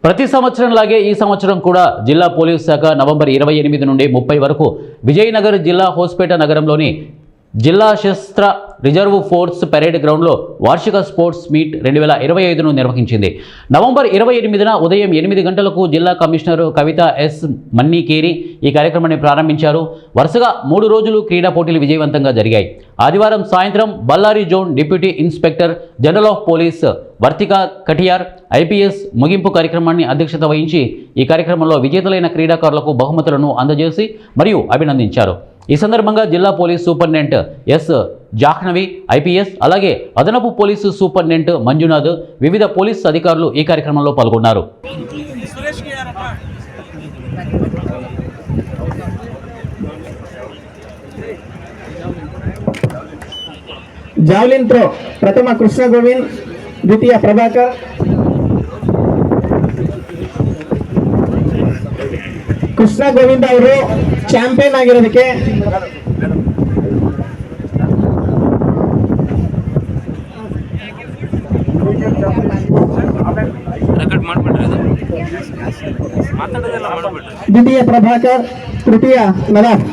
ప్రతి సంవత్సరంలాగే ఈ సంవత్సరం కూడా జిల్లా పోలీసు శాఖ నవంబర్ 28 నుండి 30 వరకు విజయనగర్ జిల్లా హోస్పేట నగరంలోని జిల్లా శస్త్ర రిజర్వ్ ఫోర్స్ పెరేడ్ గ్రౌండ్లో వార్షిక స్పోర్ట్స్ మీట్ 2025ను నిర్వహించింది. నవంబర్ 28న ఉదయం 8 గంటలకు జిల్లా కమిషనర్ కవిత ఎస్ మన్నీకేరి ఈ కార్యక్రమాన్ని ప్రారంభించారు. వరుసగా 3 రోజులు క్రీడా పోటీలు విజయవంతంగా జరిగాయి. ఆదివారం సాయంత్రం Ballari zone deputy inspector general of police Vartika Katiyar IPS ముగింపు కార్యక్రమాన్ని అధ్యక్షత వహించి ఈ కార్యక్రమంలో విజేతలైన క్రీడాకారులకు బహుమతులను అందజేసి మరియు అభినందించారు. ఈ సందర్భంగా జిల్లా police superintendent yes Jahnavi IPS అలాగే అదనపు పోలీసు సూపరింటెండెంట్ మంజునాథ్ వివిధ పోలీసు అధికారులు ఈ కార్యక్రమంలో పాల్గొన్నారు. ಜಾವ್ಲಿನ್ ಥ್ರೋ ಪ್ರಥಮ ಕೃಷ್ಣ ಗೋವಿಂದ್, ದ್ವಿತೀಯ ಪ್ರಭಾಕರ್, ಕೃಷ್ಣ ಗೋವಿಂದ್ ಅವರು ಚಾಂಪಿಯನ್ ಆಗಿರೋದಕ್ಕೆ ದ್ವಿತೀಯ ಪ್ರಭಾಕರ್, ತೃತೀಯ ನದಾಫ್.